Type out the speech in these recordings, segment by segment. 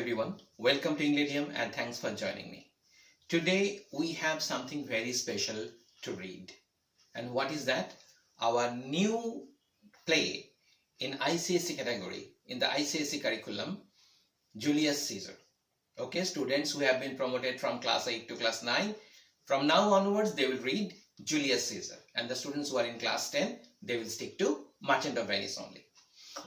everyone, welcome to Englidium and thanks for joining me. Today we have something very special to read. And what is that? Our new play in ICSE category, in the ICSE curriculum, Julius Caesar. Okay, students who have been promoted from class 8 to class 9, from now onwards they will read Julius Caesar. And the students who are in class 10, they will stick to Merchant of Venice only.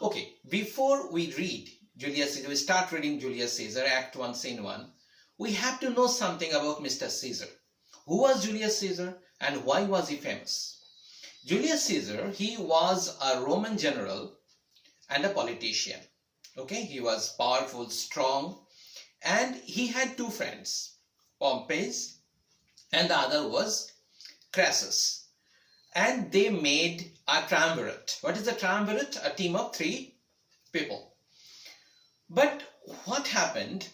Okay, before we read Julius Caesar, we start reading Julius Caesar, Act 1, Scene 1. We have to know something about Mr. Caesar. Who was Julius Caesar and why was he famous? Julius Caesar, he was a Roman general and a politician. Okay, he was powerful, strong, and he had two friends, Pompey and the other was Crassus. And they made a triumvirate. What is a triumvirate? A team of three people. But what happened,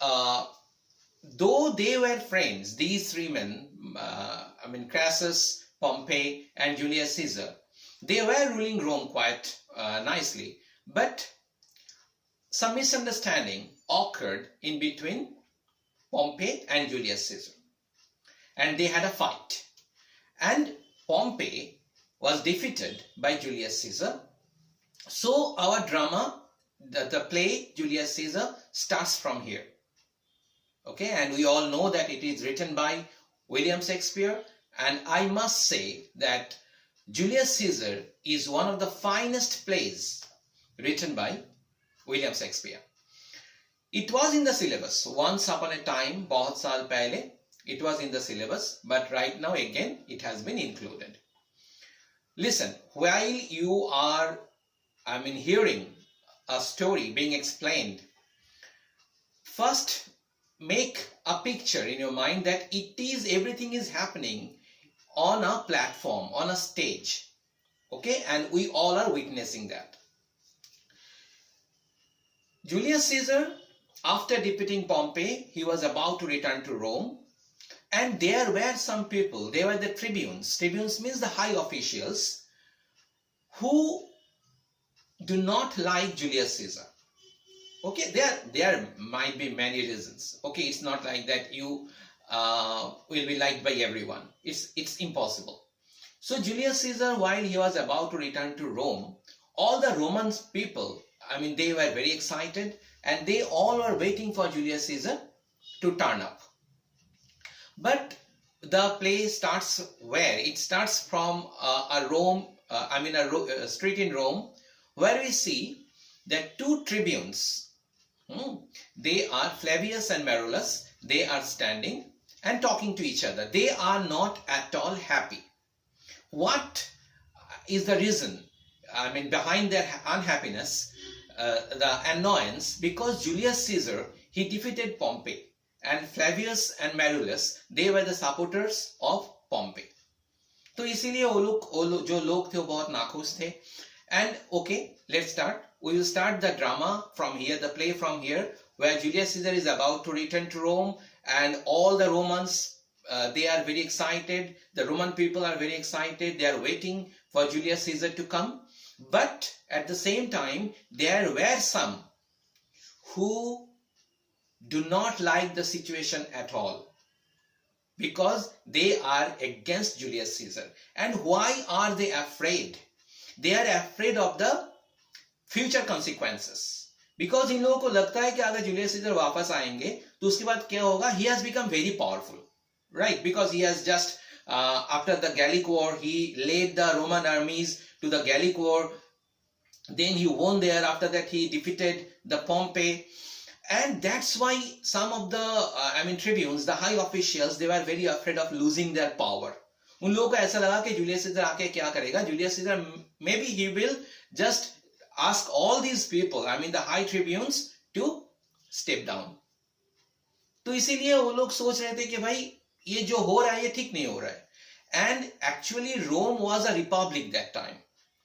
though they were friends, these three men, Crassus, Pompey and Julius Caesar, they were ruling Rome quite nicely. But some misunderstanding occurred in between Pompey and Julius Caesar. And they had a fight. And Pompey was defeated by Julius Caesar. So our drama, the play Julius Caesar, starts from here. Okay, and we all know that it is written by William Shakespeare, and I must say that Julius Caesar is one of the finest plays written by William Shakespeare. It was in the syllabus once upon a time, bahut saal pehle, it was in the syllabus, but right now again it has been included. Listen, while you are hearing a story being explained, first make a picture in your mind that everything is happening on a platform, on a stage. Okay, and we all are witnessing that. Julius Caesar, after defeating Pompey, he was about to return to Rome, and there were some people, they were the tribunes. Tribunes means the high officials who do not like Julius Caesar. Okay, there might be many reasons. Okay, it's not like that you will be liked by everyone. It's impossible. So Julius Caesar, while he was about to return to Rome, all the Roman people, they were very excited and they all were waiting for Julius Caesar to turn up. But the play starts where? It starts from a street in Rome, where we see that two tribunes, they are Flavius and Marullus, they are standing and talking to each other. They are not at all happy. What is the reason, behind their unhappiness, the annoyance? Because Julius Caesar, he defeated Pompey, and Flavius and Marullus, they were the supporters of Pompey. तो इसीलिए वो जो लोग थे वो बहुत नाखुश थे. And okay, let's start. We will start the drama from here, the play from here, where Julius Caesar is about to return to Rome, and all the Romans, they are very excited. The Roman people are very excited. They are waiting for Julius Caesar to come. But at the same time, there were some who do not like the situation at all, because they are against Julius Caesar. And why are they afraid? They are afraid of the future consequences. Because इन लोगों को लगता है कि अगर Julius Caesar वापस आएंगे तो उसके बाद क्या होगा? He has become very powerful, right? Because he has just after the Gallic War, he led the Roman armies to the Gallic War. Then he won there. After that, he defeated the Pompey. And that's why some of the tribunes, the high officials, they were very afraid of losing their power. उन लोगों को ऐसा लगा कि Julius Caesar आके क्या करेगा? Julius Caesar, maybe he will just ask all these people, the high tribunes, to step down. तो इसीलिए वो लोग सोच रहे थे कि भाई ये जो हो रहा है ये ठीक नहीं हो रहा है. And actually Rome was a republic that time.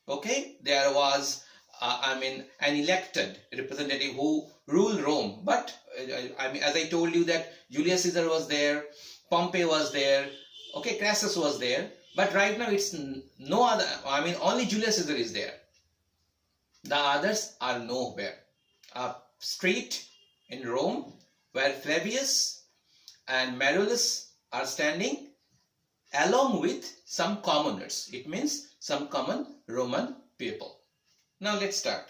Okay, there was an elected representative who ruled Rome. But as I told you that Julius Caesar was there, Pompey was there, okay, Crassus was there, but right now it's no other, only Julius Caesar is there. The others are nowhere. A street in Rome, where Flavius and Marullus are standing along with some commoners. It means some common Roman people. Now let's start.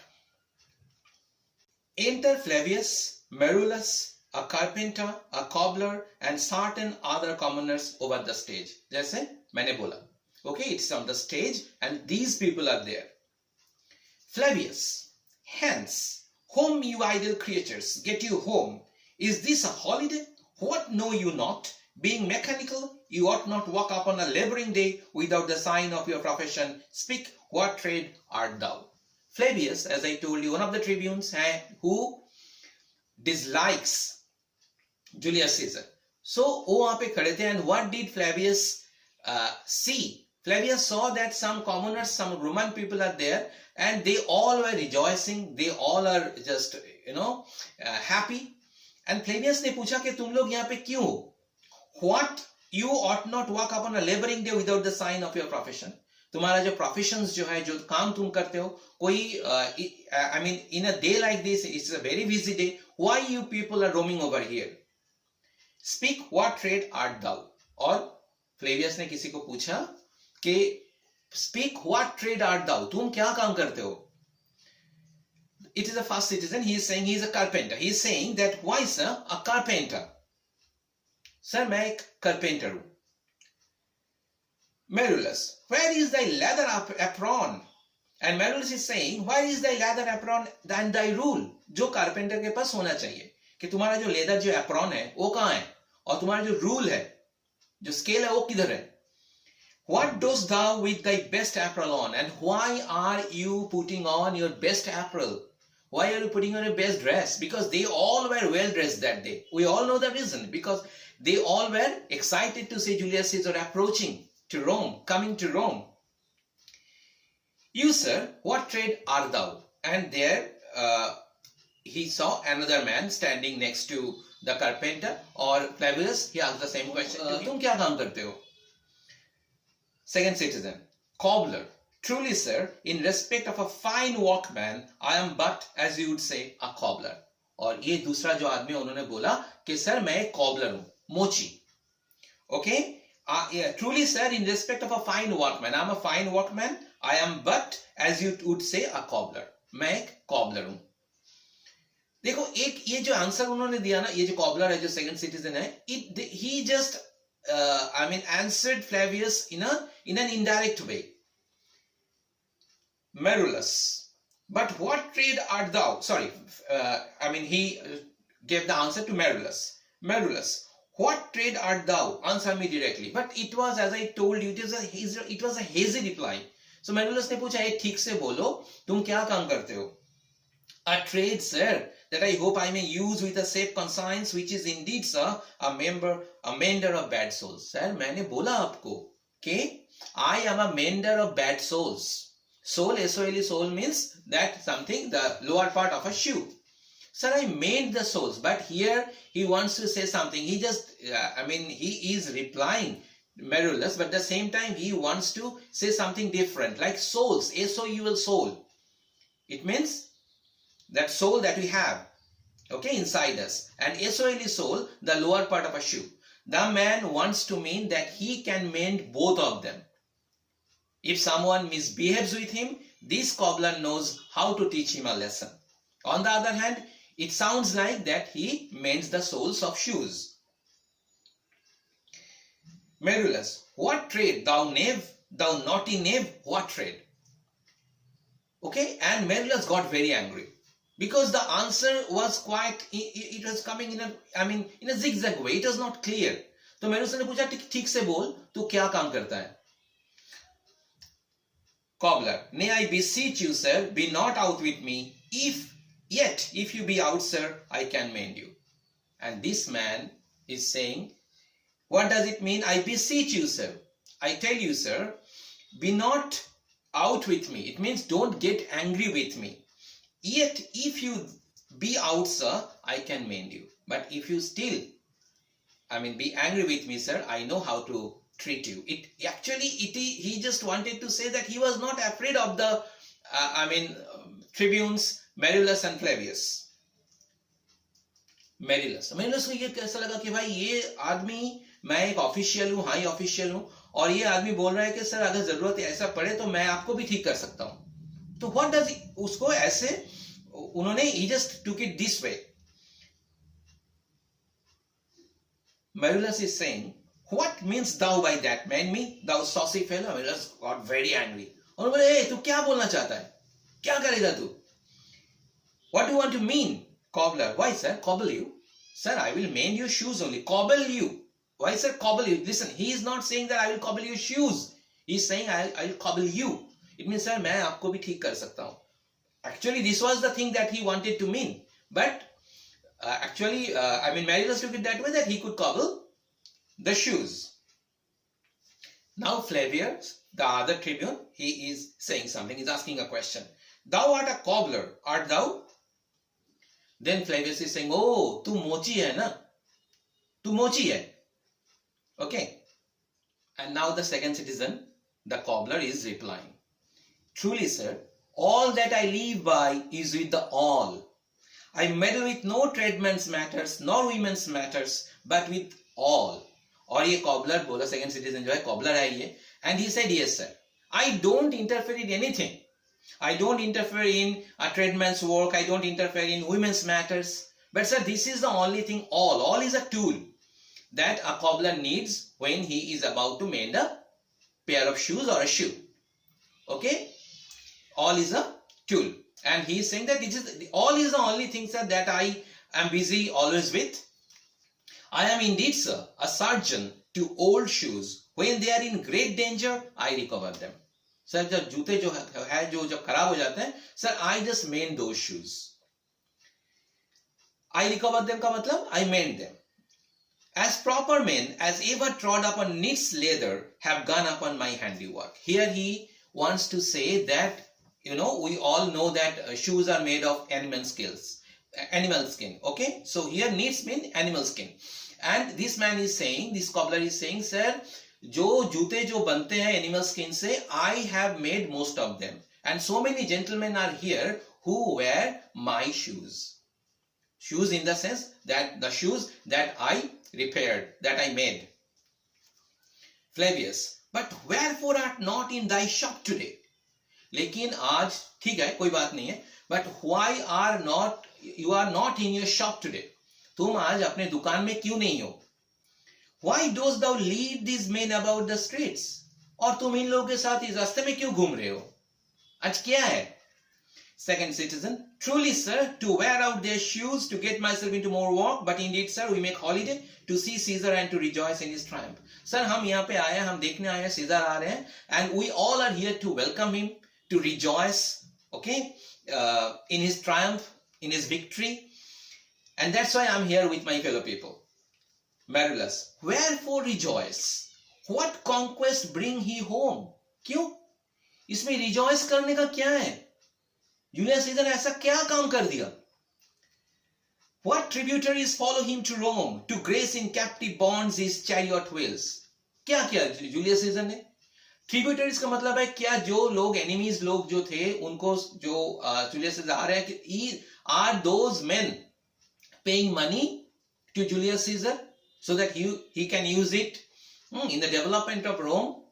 Enter Flavius, Marullus, a carpenter, a cobbler, and certain other commoners over the stage. जैसे मैंने बोला. Okay, it's on the stage and these people are there. Flavius, hence, home you idle creatures, get you home. Is this a holiday? What know you not? Being mechanical, you ought not walk upon a labouring day without the sign of your profession. Speak, what trade art thou? Flavius, as I told you, one of the tribunes who dislikes Julius Caesar. So, वो वहाँ पे खड़े थे, and what did Flavius see? Flavius saw that some commoners, some Roman people are there, and they all were rejoicing. They all are just, happy. And Flavius ने पूछा कि तुम लोग यहाँ पे क्यों हो? What, you ought not walk upon a labouring day without the sign of your profession. तुम्हारा जो professions जो है, जो काम तुम करते हो, कोई in a day like this, it's a very busy day. Why you people are roaming over here? Speak, what trade art thou? और Flavius ने किसी को पूछा कि speak, what trade art thou? तुम क्या काम करते हो? It is a first citizen. He is saying he is a carpenter. He is saying that, why sir, a carpenter? Sir, मैं एक carpenter हूँ. Marullus, where is thy leather apron? And Marullus is saying, where is thy leather apron and thy rule? जो carpenter के पास होना चाहिए कि तुम्हारा जो leather जो apron है वो कहाँ है, और तुम्हारा जो rule है, जो scale है वो किधर है? What dost thou with thy best apparel on? And why are you putting on your best apparel? Why are you putting on your best dress? Because they all were well dressed that day. We all know the reason. Because they all were excited to see Julius Caesar approaching to Rome, coming to Rome. You, sir, what trade art thou? And there he saw another man standing next to the carpenter, or Flavius. He asked the same question. तुम क्या काम करते हो? Second citizen, cobbler. Truly, sir, in respect of a fine workman, I am but, as you would say, a cobbler. और ये दूसरा जो आदमी उन्होंने बोला कि सर मैं एक cobbler हूँ, मोची. Okay? Truly, sir, in respect of a fine workman, I am a fine workman. I am but, as you would say, a cobbler. मैं एक cobbler हूँ. देखो एक ये जो आंसर उन्होंने दिया ना, ये जो cobbler है, जो second citizen है, he just answered Flavius in an indirect way. Marullus, but what trade art thou? Sorry, he gave the answer to Marullus. Marullus, what trade art thou? Answer me directly. But it was, as I told you, it was a hazy reply. So Marullus ने पूछा, ये ठीक से बोलो, तुम क्या काम करते हो? A trade, sir, that I hope I may use with a safe conscience, which is indeed, sir, a mender of bad souls. Sir, मैंने बोला आपको कि I am a mender of bad souls. Sole, S-O-L-E, sole means that something, the lower part of a shoe. Sir, I made the soles, but here he wants to say something. He just, he is replying Marullus, but at the same time he wants to say something different, like soles, S-O-U-L, soul. It means that soul that we have, okay, inside us. And S-O-L-E, soul, the lower part of a shoe. The man wants to mean that he can mend both of them. If someone misbehaves with him, this cobbler knows how to teach him a lesson. On the other hand, it sounds like that he mends the soles of shoes. Marullus, what trade, thou knave, thou naughty knave, what trade? Okay, and Marullus got very angry because the answer was quite, it was coming in a zigzag way. It was not clear. So Marullus ने पूछा, ठीक से बोल, तू क्या काम करता है? Cobbler, nay, I beseech you, sir, be not out with me. Yet if you be out, sir, I can mend you. And this man is saying, what does it mean? I beseech you, sir. I tell you, sir, be not out with me. It means don't get angry with me. Yet if you be out, sir, I can mend you. But if you still, be angry with me, sir, I know how to treat you. He just wanted to say that he was not afraid of the tribunes Marullus and Flavius. Merrill's को ये कैसा लगा कि भाई ये आदमी, मैं एक ऑफिशियल हूँ, हाई ऑफिशियल हूँ, और ये आदमी बोल रहा है कि सर अगर जरूरत ऐसा पड़े तो मैं आपको भी ठीक कर सकता हूँ. तो व्हाट डज, उसको ऐसे उन्होंने, he just took it this way. Marullus is saying, what means thou by that, man me, thou saucy fellow? Marullus got very angry. और बोले, ए तू क्या बोलना चाहता है, क्या करेगा तू? What do you want to mean? Cobbler, why sir, cobble you? Sir, I will mend your shoes only. Cobble you. Why sir, cobble you? Listen, he is not saying that I will cobble your shoes. He is saying I will cobble you. It means sir, मैं आपको भी ठीक कर सकता हूँ. Actually, this was the thing that he wanted to mean. But Marullus took it that way, that he could cobble the shoes. Now Flavius, the other tribune, he is saying something. He is asking a question. Thou art a cobbler, art thou? Then Flavius is saying, oh, tu mochi hai na? Tu mochi hai. Okay. And now the second citizen, the cobbler, is replying. Truly, sir, all that I live by is with the all. I meddle with no tradesman's matters, nor women's matters, but with all. और ये cobbler बोला, second citizen जो है cobbler है ये, and he said, yes sir, I don't interfere in anything. I don't interfere in a tradesman's work. I don't interfere in women's matters. But sir, this is the only thing. All is a tool that a cobbler needs when he is about to mend a pair of shoes or a shoe. Okay, all is a tool, and he is saying that all is the only thing, sir, that I am busy always with. I am indeed, sir, a surgeon to old shoes. When they are in great danger, I recover them. Sir, जब जूते जो है जो जब खराब हो जाते हैं, sir, I just mend those shoes. I recover them का मतलब I mend them. As proper men as ever trod upon knit's leather have gone upon my handiwork. Here he wants to say that, we all know that shoes are made of animal skin. Okay, so here knits mean animal skin, and this man is saying, this cobbler is saying, sir, जो जूते जो बनते हैं animal skin से, I have made most of them, and so many gentlemen are here who wear my shoes. Shoes in the sense that the shoes that I repaired, that I made. Flavius, but wherefore art not in thy shop today? लेकिन आज ठीक है, कोई बात नहीं है, but why you are not in your shop today? तुम आज अपने दुकान में क्यों नहीं हो? Why dost thou lead these men about the streets? और तुम इन लोगों के साथ इस रास्ते में क्यों घूम रहे हो? आज क्या है? Second citizen, truly sir, to wear out their shoes to get myself into more work, but indeed sir, we make holiday to see Caesar and to rejoice in his triumph. Sir, हम यहाँ पे आए हैं, हम देखने आए हैं, Caesar आ रहे हैं, and we all are here to welcome him, to rejoice, okay, in his triumph, in his victory, and that's why I'm here with my fellow people. Marullus, wherefore rejoice? What conquest bring he home? क्यों? इसमें rejoice करने का क्या है? Julius Caesar ऐसा क्या काम कर दिया? What tributaries follow him to Rome to grace in captive bonds his chariot wheels? क्या किया Julius Caesar ने? Tributaries का मतलब है क्या, जो लोग enemies लोग जो थे उनको जो Julius Caesar आ रहे हैं कि are those men paying money to Julius Caesar so that he can use it in the development of Rome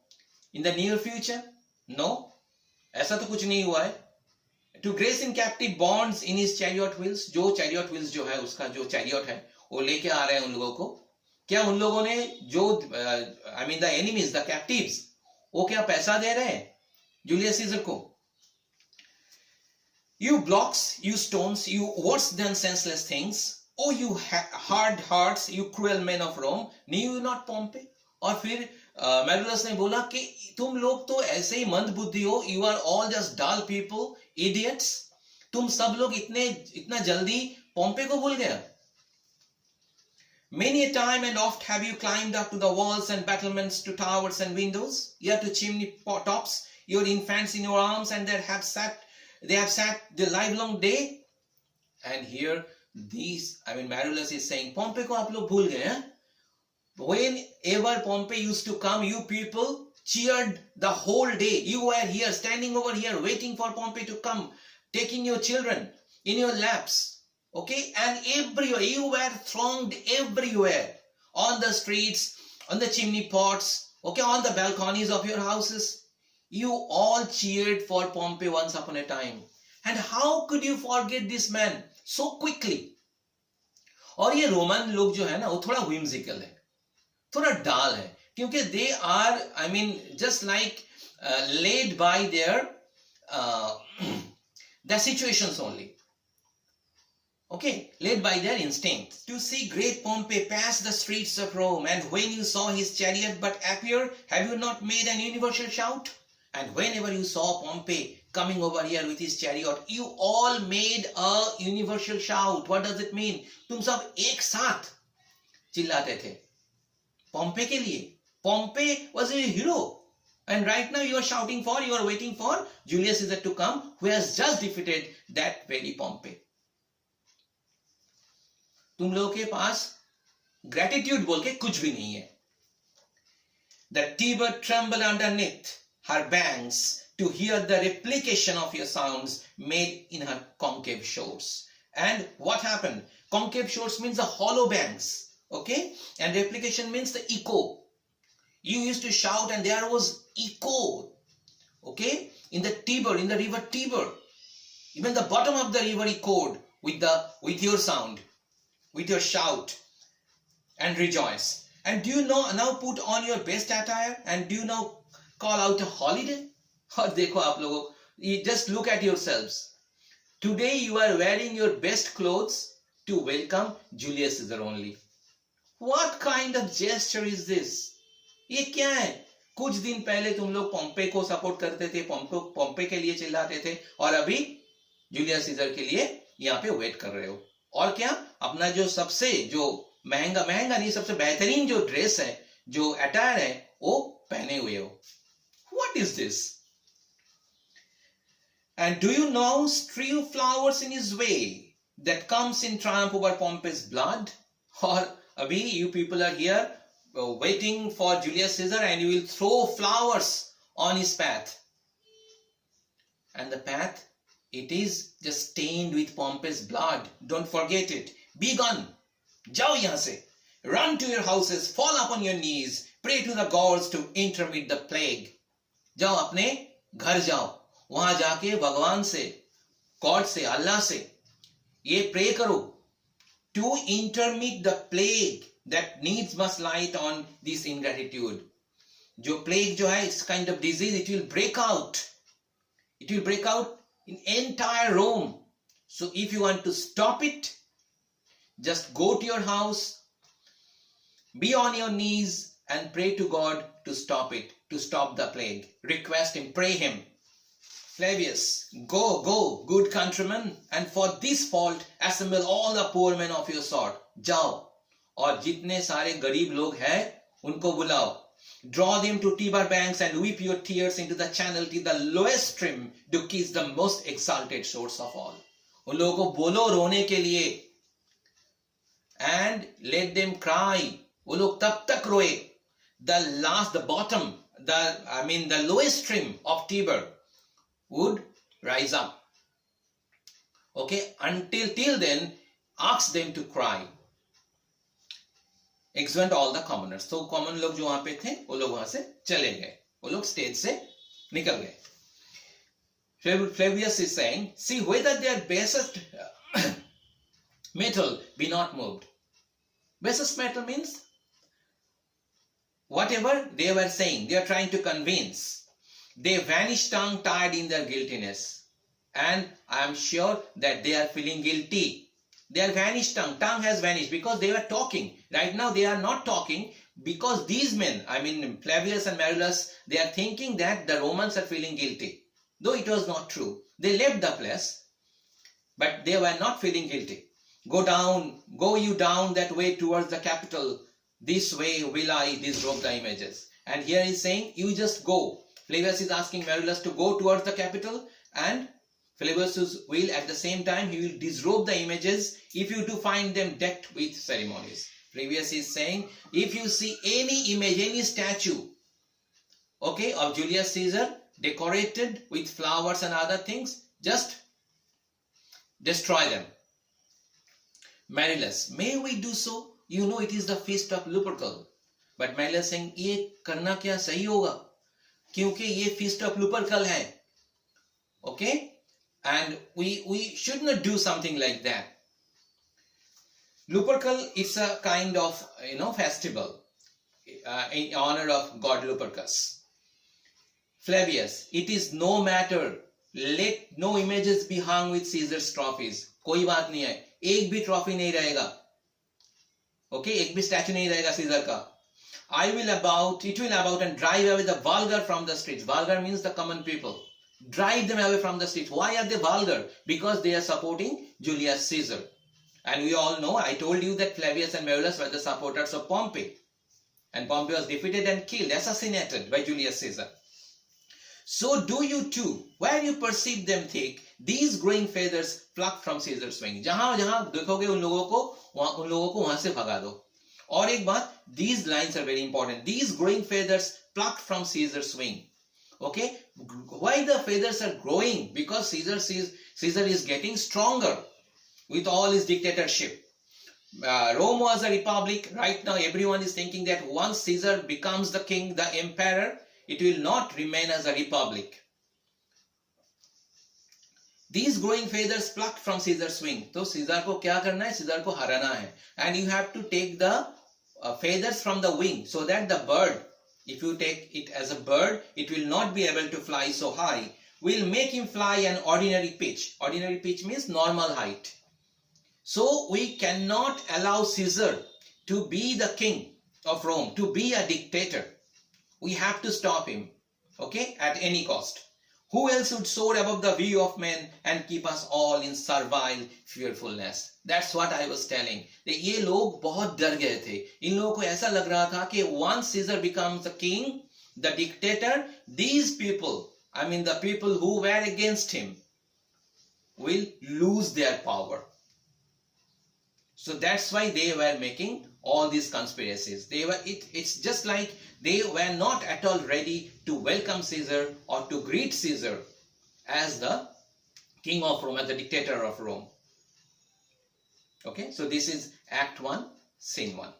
in the near future? No, ऐसा तो कुछ नहीं हुआ है. To grace in captive bonds in his chariot wheels, जो chariot wheels जो है उसका जो chariot है वो लेके आ रहे हैं उन लोगों को. क्या उन लोगों ने जो the enemies, the captives, वो क्या पैसा दे रहे हैं Julius Caesar को? You blocks, you stones, you worse than senseless things, oh you hard hearts, you cruel men of Rome, knew you not Pompey? और फिर Marullus ने बोला कि तुम लोग तो ऐसे ही मंद बुद्धि हो, you are all just dull people, idiots. तुम सब लोग इतना जल्दी पोम्पे को भूल गया. Many a time and oft have you climbed up to the walls and battlements, to towers and windows, yet to chimney tops, your infants in your arms, and they have sat the livelong day. And here Marullus is saying, Pompey को आप लोग भूल गए हैं? Whenever Pompey used to come, you people cheered the whole day. You were here, standing over here, waiting for Pompey to come, taking your children in your laps. Okay, and everywhere, you were thronged everywhere, on the streets, on the chimney pots, okay, on the balconies of your houses. You all cheered for Pompey once upon a time. And how could you forget this man so quickly? और ये Roman लोग जो है ना, वो थोड़ा whimsical है, थोड़ा डाल है, क्योंकि they are, I mean, just like led by their the situations only. Okay, led by their instinct. To see great Pompey pass the streets of Rome, and when you saw his chariot but appear, have you not made an universal shout? And whenever you saw Pompey coming over here with his chariot, you all made a universal shout. What does it mean? तुम सब एक साथ चिल्लाते थे Pompey के लिए. Pompey was a hero. And right now you are waiting for Julius Caesar to come, who has just defeated that very Pompey. तुम लोगों के पास gratitude बोल के कुछ भी नहीं है. The Tiber trembled underneath her banks to hear the replication of your sounds made in her concave shores. And what happened? Concave shores means the hollow banks. Okay? And replication means the echo. You used to shout and there was echo. Okay? In the Tiber, in the river Tiber. Even the bottom of the river echoed with your sound, with your shout, and rejoice. And do you now put on your best attire, and do you now call out a holiday? और देखो आप लोगों, you just look at yourselves. Today you are wearing your best clothes to welcome Julius Caesar only. What kind of gesture is this? ये क्या है? कुछ दिन पहले तुम लोग पोम्पे को सपोर्ट करते थे, पोम्पे के लिए चिल्लाते थे, और अभी जूलियस सीजर के लिए यहाँ पे वेट कर रहे हो. और क्या? अपना जो महंगा नहीं, सबसे बेहतरीन जो ड्रेस है, जो अटायर है, वो पहने हुए हो. What is this? And do you now strew flowers in his way that comes in triumph over Pompey's blood? Or abhi you people are here waiting for Julius Caesar, and you will throw flowers on his path. And the path, it is just stained with Pompey's blood. Don't forget it. Be gone. Jao yahan se. Run to your houses, fall upon your knees, pray to the gods to intermit the plague. जाओ अपने घर जाओ, वहां जाके भगवान से, God से, अल्लाह से ये प्रे करो, to intermit the plague that needs must light on this ingratitude. जो plague जो है, it's kind of disease, it will break out. It will break out in entire Rome. So if you want to stop it, just go to your house, be on your knees and pray to God to stop it, to stop the plague. Request him, pray him. Flavius, go, good countrymen, and for this fault assemble all the poor men of your sort. जाओ और जितने सारे गरीब लोग हैं उनको बुलाओ. Draw them to Tiber banks and weep your tears into the channel till the lowest stream to kiss the most exalted source of all. उन लोगों को बोलो रोने के लिए, and let them cry. वो लोग तब तक रोए. The lowest stream of Tiber would rise up. Okay, till then, ask them to cry. Exeunt all the commoners. So common लोग जो वहां पे थे, वो लोग वहां से चले गए, वो लोग स्टेज से निकल गए. Flavius is saying, see whether their basest metal be not moved. Basest metal means whatever they were saying, they are trying to convince. They vanish tongue-tied in their guiltiness. And I am sure that they are feeling guilty. They are vanished tongue. Tongue has vanished because they were talking. Right now they are not talking because these men, Flavius and Marullus, they are thinking that the Romans are feeling guilty. Though it was not true. They left the place, but they were not feeling guilty. Go you down that way towards the capital. This way will I disrobe the images. And here he is saying, you just go. Flavius is asking Marullus to go towards the capital, and Flavius will at the same time, he will disrobe the images if you do find them decked with ceremonies. Flavius is saying, if you see any image, any statue, okay, of Julius Caesar decorated with flowers and other things, just destroy them. Marilus, may we do so? You know it is the feast of Lupercal. But Marilus saying, ये करना क्या सही होगा? क्योंकि ये feast of Lupercal है. Okay? And we should not do something like that. Lupercal is a kind of festival in honor of god Lupercus. Flavius, it is no matter, let no images be hung with Caesar's trophies. कोई बात नहीं है, एक भी trophy नहीं रहेगा. Okay, एक भी स्टैचू नहीं रहेगा सीजर का. It will about and drive away the vulgar from the streets. Vulgar means the common people. Drive them away from the streets. Why are they vulgar? Because they are supporting Julius Caesar. And we all know, I told you that Flavius and Marilus were the supporters of Pompey. And Pompey was defeated and killed, assassinated by Julius Caesar. So do you too, where you perceive them take, these growing feathers plucked from Caesar's wing. जहां जहां देखोगे उन लोगों को वहां से भगा दो. और एक बात, these lines are very important. These growing feathers plucked from Caesar's wing. Okay, why the feathers are growing? Because Caesar is getting stronger with all his dictatorship. Rome was a republic. Right now everyone is thinking that once Caesar becomes the king, the emperor, it will not remain as a republic. These growing feathers plucked from Caesar's wing. So Caesar को क्या करना है? Caesar को हराना है. And you have to take the feathers from the wing so that the bird, if you take it as a bird, it will not be able to fly so high. We'll make him fly an ordinary pitch. Ordinary pitch means normal height. So we cannot allow Caesar to be the king of Rome, to be a dictator. We have to stop him, okay, at any cost. Who else would soar above the view of men and keep us all in servile fearfulness? That's what I was telling. ये लोग बहुत डर गए थे. इन लोगों को ऐसा लग रहा था कि once Caesar becomes the king, the dictator, these people, I mean the people who were against him, will lose their power. So that's why they were making all these conspiracies. It's just like they were not at all ready to welcome Caesar or to greet Caesar as the king of Rome, as the dictator of Rome. Okay, so this is Act 1, Scene 1.